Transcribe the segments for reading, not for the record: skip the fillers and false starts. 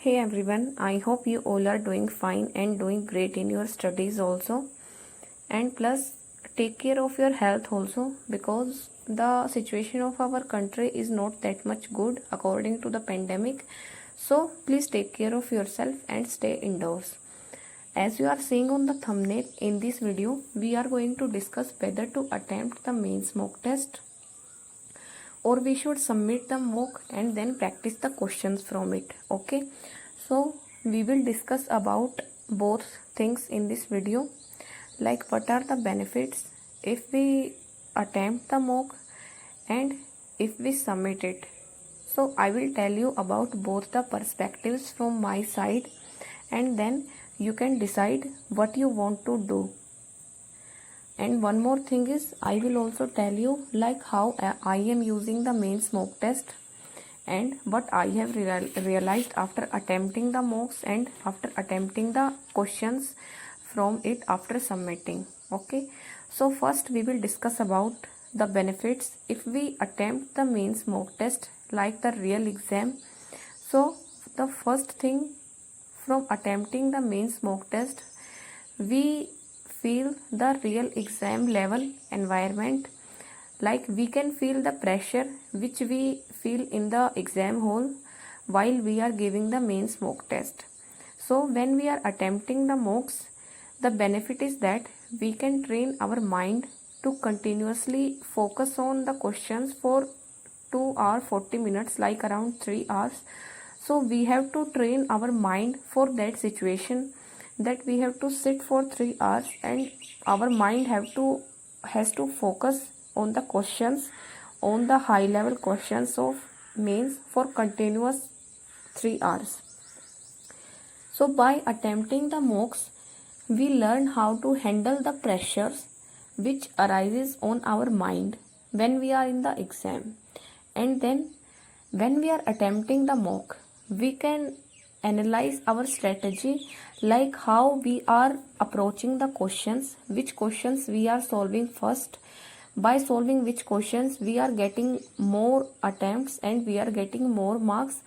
Hey everyone, I hope you all are doing fine and doing great in your studies also. And plus, take care of your health also because the situation of our country is not that much good according to the pandemic. So, please take care of yourself and stay indoors. As you are seeing on the thumbnail in this video, we are going to discuss whether to attempt the mains mock test or we should submit the mock and then practice the questions from it. Okay, so we will discuss about both things in this video, like what are the benefits if we attempt the mock and if we submit it. So I will tell you about both the perspectives from my side, and then you can decide what you want to do. And one more thing is, I will also tell you like how I am using the mains mock test and what I have realized after attempting the mocks and after attempting the questions from it after submitting. Okay, so first we will discuss about the benefits if we attempt the mains mock test like the real exam. So the first thing, from attempting the mains mock test, we feel the real exam level environment, like we can feel the pressure which we feel in the exam hall while we are giving the mains mock test. So when we are attempting the mocks, the benefit is that we can train our mind to continuously focus on the questions for 2 hours 40 minutes, like around 3 hours. So we have to train our mind for that situation, that we have to sit for 3 hours and our mind has to focus on the questions, on the high level questions of mains for continuous 3 hours. So by attempting the mocks, we learn how to handle the pressures which arises on our mind when we are in the exam. And then when we are attempting the mock, we can analyze our strategy, like how we are approaching the questions, which questions we are solving first, by solving which questions we are getting more attempts and we are getting more marks,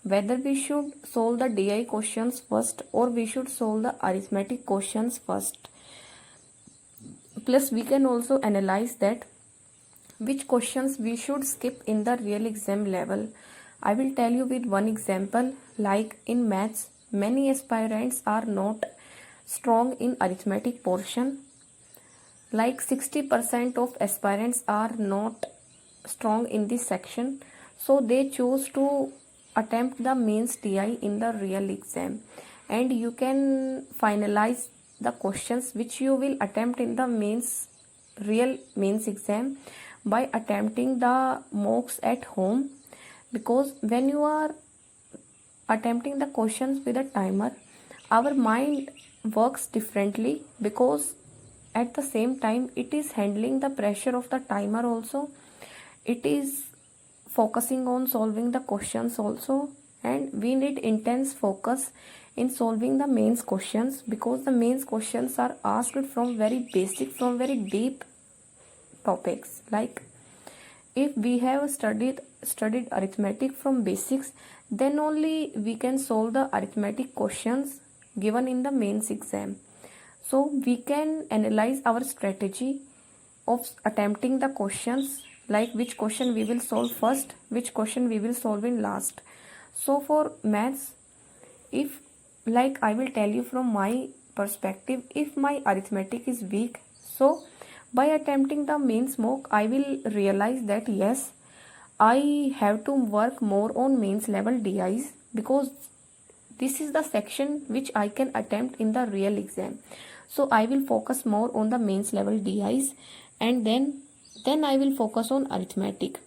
whether we should solve the DI questions first or we should solve the arithmetic questions first. Plus we can also analyze that which questions we should skip in the real exam level. I will tell you with one example, like in maths, many aspirants are not strong in arithmetic portion. Like 60% of aspirants are not strong in this section, so they choose to attempt the mains DI in the real exam. And you can finalize the questions which you will attempt in the real mains exam by attempting the mocks at home, because when you are attempting the questions with a timer, our mind works differently, because at the same time it is handling the pressure of the timer also, it is focusing on solving the questions also, and we need intense focus in solving the mains questions, because the mains questions are asked from very basic, from very deep topics. Like if we have studied arithmetic from basics, then only we can solve the arithmetic questions given in the mains exam. So we can analyze our strategy of attempting the questions, like which question we will solve first, which question we will solve in last. So for maths, if, like I will tell you from my perspective, if my arithmetic is weak, so by attempting the mains mock, I will realize that yes, I have to work more on mains level DIs, because this is the section which I can attempt in the real exam. So I will focus more on the mains level DIs, and then I will focus on arithmetic.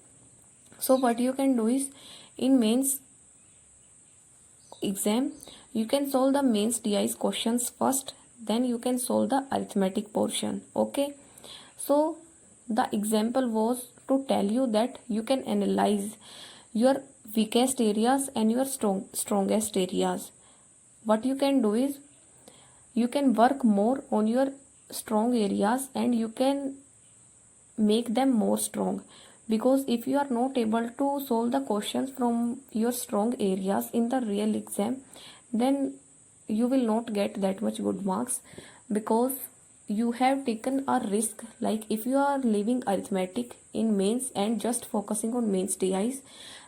So what you can do is, in mains exam, you can solve the mains DIs questions first, then you can solve the arithmetic portion. Okay, so the example was to tell you that you can analyze your weakest areas and your strongest areas. What you can do is, you can work more on your strong areas and you can make them more strong, because if you are not able to solve the questions from your strong areas in the real exam, then you will not get that much good marks, because you have taken a risk. Like if you are leaving arithmetic in mains and just focusing on mains TIs,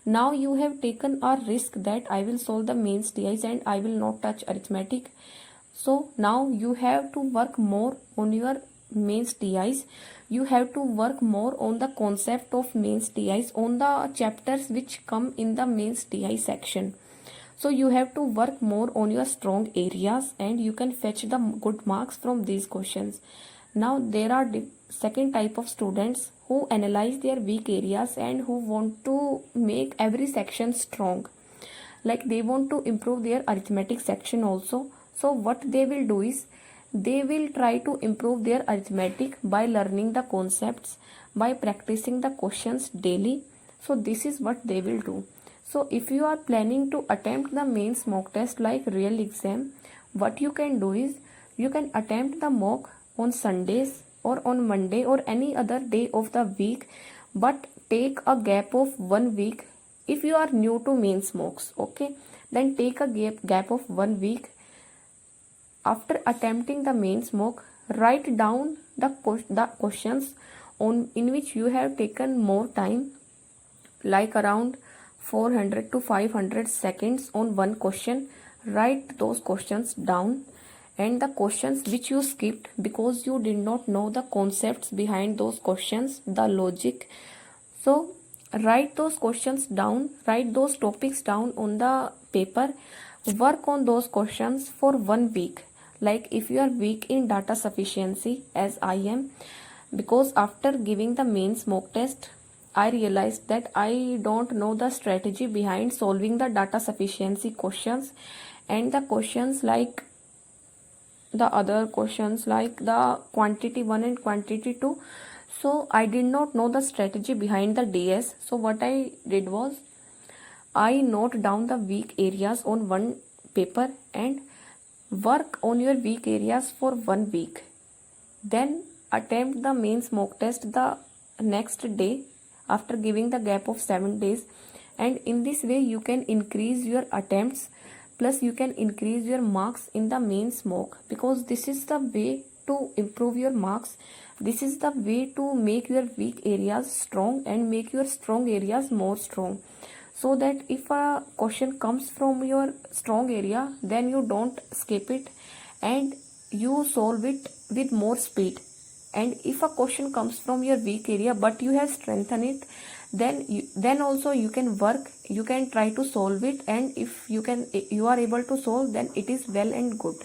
now you have taken a risk that I will solve the mains TIs and I will not touch arithmetic. So now you have to work more on your mains TIs. You have to work more on the concept of mains TIs, on the chapters which come in the mains TI section. So you have to work more on your strong areas and you can fetch the good marks from these questions. Now there are second type of students who analyze their weak areas and who want to make every section strong. Like they want to improve their arithmetic section also. So what they will do is they will try to improve their arithmetic by learning the concepts, by practicing the questions daily. So this is what they will do. So if you are planning to attempt the mains mock test like real exam, what you can do is you can attempt the mock on Sundays or on Monday or any other day of the week, but take a gap of 1 week. If you are new to mains mocks, okay, then take a gap of 1 week. After attempting the mains mock, write down the questions in which you have taken more time, like around 400 to 500 seconds on one question. Write those questions down, and the questions which you skipped because you did not know the concepts behind those questions, the logic. So write those questions down, write those topics down on the paper. Work on those questions for 1 week. Like if you are weak in data sufficiency, as I am, because after giving the mains mock test, I realized that I don't know the strategy behind solving the data sufficiency questions, and the questions like the other questions like the quantity 1 and quantity 2. So I did not know the strategy behind the DS. So what I did was I note down the weak areas on one paper and work on your weak areas for 1 week. Then attempt the mains mock test the next day after giving the gap of 7 days, and in this way you can increase your attempts, plus you can increase your marks in the mains mock, because this is the way to improve your marks. This is the way to make your weak areas strong and make your strong areas more strong, so that if a question comes from your strong area, then you don't skip it and you solve it with more speed. And if a question comes from your weak area but you have strengthened it, then also you can work, you can try to solve it, and if you are able to solve, then it is well and good.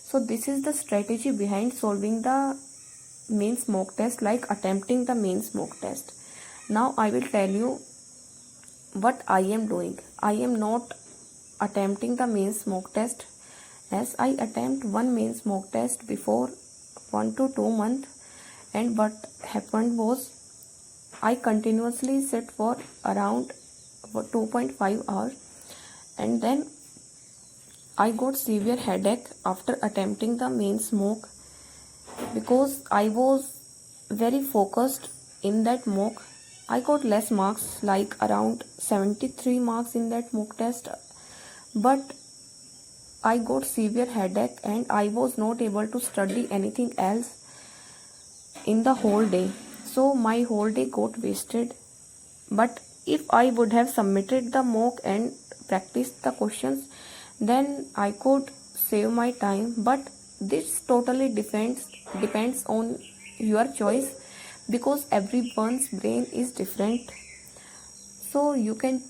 So this is the strategy behind solving the mains mock test, like attempting the mains mock test. Now I will tell you what I am doing. I am not attempting the mains mock test, as I attempt one mains mock test before 1 to 2 months, and what happened was I continuously sit for around 2.5 hours, and then I got severe headache after attempting the mains mock, because I was very focused in that mock. I got less marks, like around 73 marks in that mock test, but I got severe headache and I was not able to study anything else in the whole day. So my whole day got wasted. But if I would have submitted the mock and practiced the questions, then I could save my time. But this totally depends on your choice, because everyone's brain is different. So you can,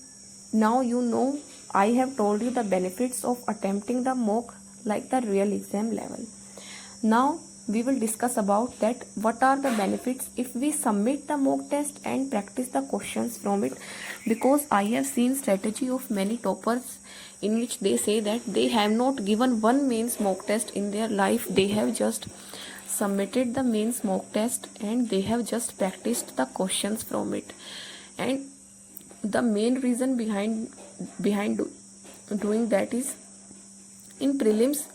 now you know, I have told you the benefits of attempting the mock like the real exam level. Now we will discuss about that what are the benefits if we submit the mock test and practice the questions from it, because I have seen strategy of many toppers in which they say that they have not given one mains mock test in their life. They have just submitted the mains mock test and they have just practiced the questions from it. And the main reason behind doing that is, in prelims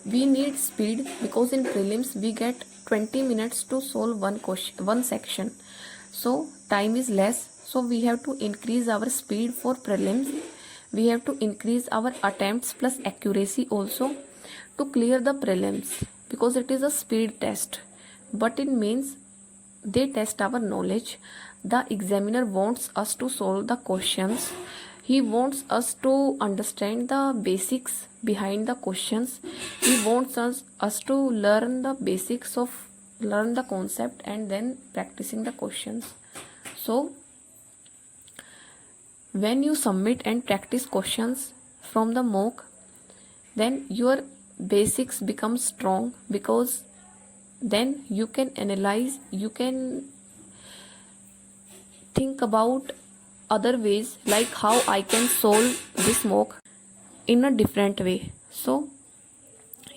we need speed, because in prelims we get 20 minutes to solve one section. So time is less, so we have to increase our speed for prelims. We have to increase our attempts plus accuracy also to clear the prelims, because it is a speed test. But in mains, they test our knowledge. The examiner wants us to solve the questions. He wants us to understand the basics behind the questions. He wants us to learn the basics of learn the concept and then practicing the questions. So when you submit and practice questions from the mock, then your basics become strong, because then you can analyze, you can think about other ways, like how I can solve this mock in a different way. So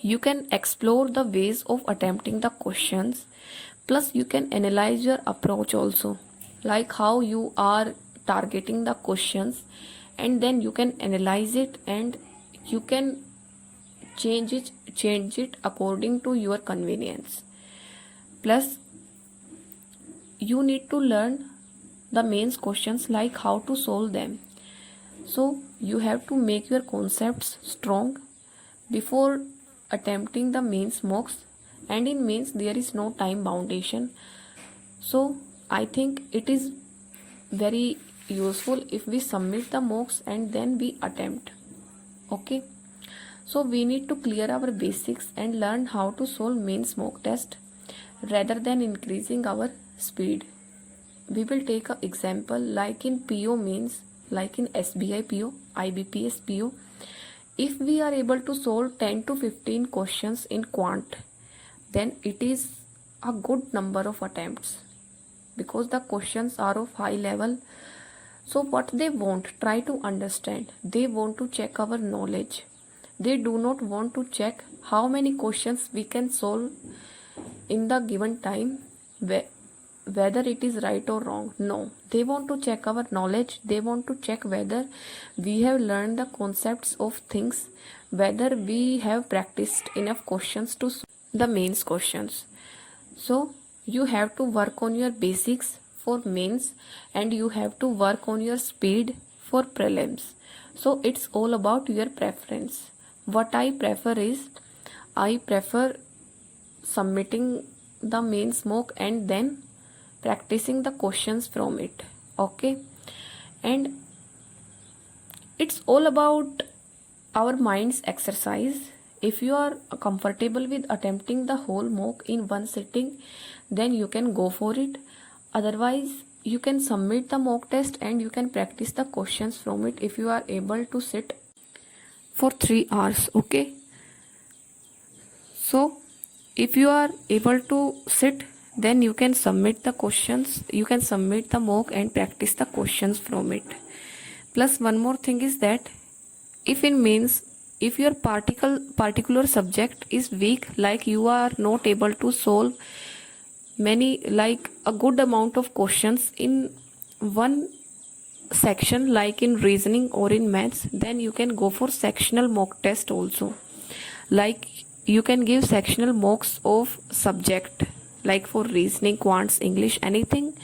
you can explore the ways of attempting the questions, plus you can analyze your approach also, like how you are targeting the questions, and then you can analyze it and you can change it according to your convenience. Plus you need to learn the mains questions, like how to solve them. So you have to make your concepts strong before attempting the mains mocks, and in mains there is no time boundation. So I think it is very useful if we submit the mocks and then we attempt. Okay, so we need to clear our basics and learn how to solve mains mock test rather than increasing our speed. We will take an example like in PO mains, like in SBI PO, IBPS PO. If we are able to solve 10 to 15 questions in quant, then it is a good number of attempts, because the questions are of high level. So what they want, try to understand. They want to check our knowledge. They do not want to check how many questions we can solve in the given time, whether it is right or wrong. No, they want to check our knowledge. They want to check whether we have learned the concepts of things, whether we have practiced enough questions to solve the mains questions. So you have to work on your basics for mains, and you have to work on your speed for prelims. So it's all about your preference. What I prefer is, I prefer submitting the mains mock and then practicing the questions from it. Okay, and it's all about our mind's exercise. If you are comfortable with attempting the whole mock in one sitting, then you can go for it. Otherwise, you can submit the mock test and you can practice the questions from it if you are able to sit for 3 hours. Okay, so if you are able to sit, then you can submit the questions, you can submit the mock and practice the questions from it. Plus one more thing is that if in mains, if your particular subject is weak, like you are not able to solve many, like a good amount of questions in one section, like in reasoning or in maths, then you can go for sectional mock test also. Like you can give sectional mocks of subject, like for reasoning, quants, English, anything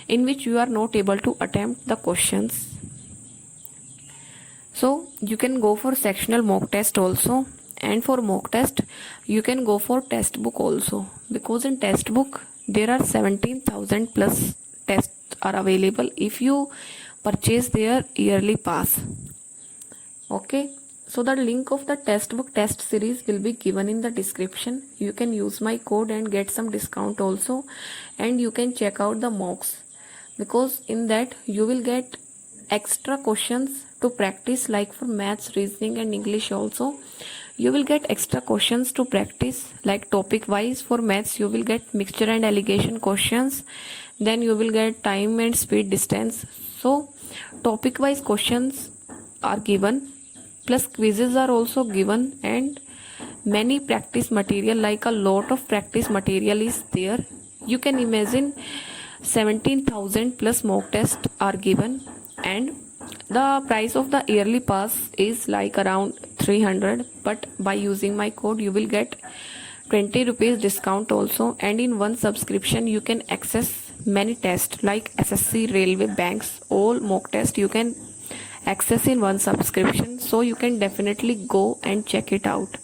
in which you are not able to attempt the questions. So you can go for sectional mock test also. And for mock test, you can go for test book also, because in test book there are 17,000 plus tests are available if you purchase their yearly pass. Okay, so the link of the test book test series will be given in the description. You can use my code and get some discount also, and you can check out the mocks, because in that you will get extra questions to practice, like for maths, reasoning and English also. You will get extra questions to practice, like topic wise. For maths you will get mixture and alligation questions, then you will get time and speed distance. So topic wise questions are given, plus quizzes are also given, and many practice material, like a lot of practice material is there. You can imagine 17,000 plus mock tests are given, and the price of the yearly pass is like around 300, but by using my code you will get 20 rupees discount also, and in one subscription you can access many tests like SSC, railway, banks, all mock tests you can access in one subscription, so you can definitely go and check it out.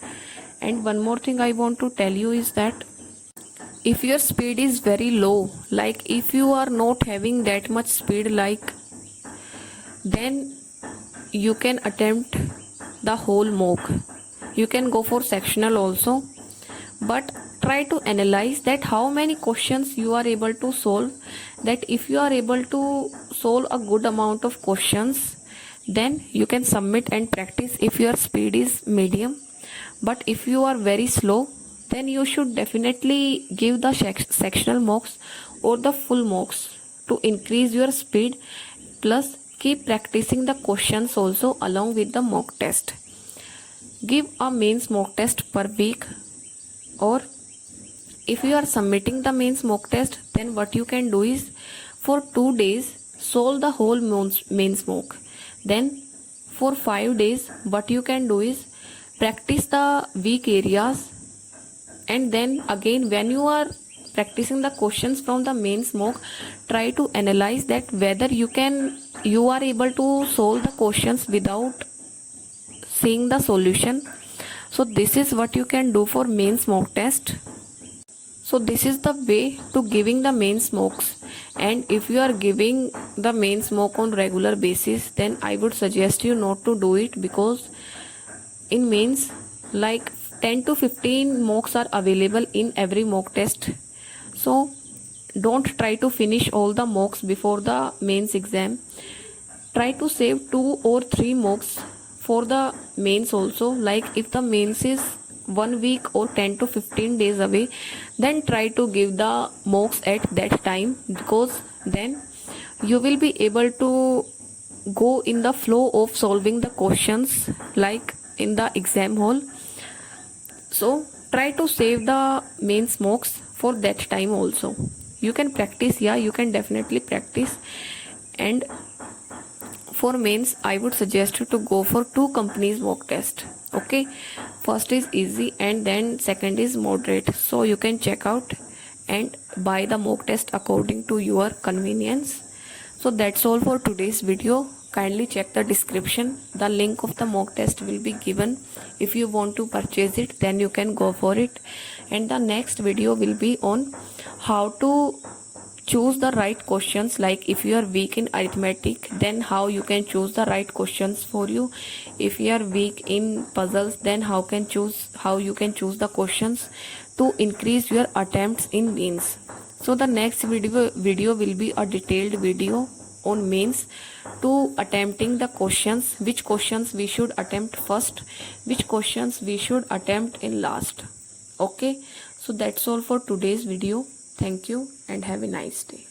And one more thing I want to tell you is that if your speed is very low, like if you are not having that much speed, like then you can attempt the whole mock. You can go for sectional also, but try to analyze that how many questions you are able to solve. That if you are able to solve a good amount of questions, then you can submit and practice if your speed is medium. But if you are very slow, then you should definitely give the sectional mocks or the full mocks to increase your speed. Plus keep practicing the questions also along with the mock test. Give a mains mock test per week, or if you are submitting the mains mock test, then what you can do is for 2 days solve the whole mains mock. Then for 5 days what you can do is practice the weak areas, and then again when you are practicing the questions from the mains mock, try to analyze that whether you are able to solve the questions without seeing the solution. So this is what you can do for mains mock test. So this is the way to giving the mains mocks. And if you are giving the mains mock on regular basis, then I would suggest you not to do it, because in mains like 10 to 15 mocks are available in every mock test. So don't try to finish all the mocks before the mains exam. Try to save 2 or 3 mocks for the mains also. Like if the mains is 1 week or 10 to 15 days away, then try to give the mocks at that time, because then you will be able to go in the flow of solving the questions like in the exam hall. So try to save the mains mocks for that time also. You can practice, yeah, you can definitely practice. And for mains I would suggest you to go for 2 companies mock test. Okay, first is easy and then second is moderate. So you can check out and buy the mock test according to your convenience. So that's all for today's video. Kindly check the description. The link of the mock test will be given. If you want to purchase it, then you can go for it. And the next video will be on how to choose the right questions. Like if you are weak in arithmetic, then how you can choose the right questions for you. If you are weak in puzzles, then how you can choose the questions to increase your attempts in mains. So the next video will be a detailed video on mains to attempting the questions, which questions we should attempt first, which questions we should attempt in last. Okay, so that's all for today's video. Thank you and have a nice day.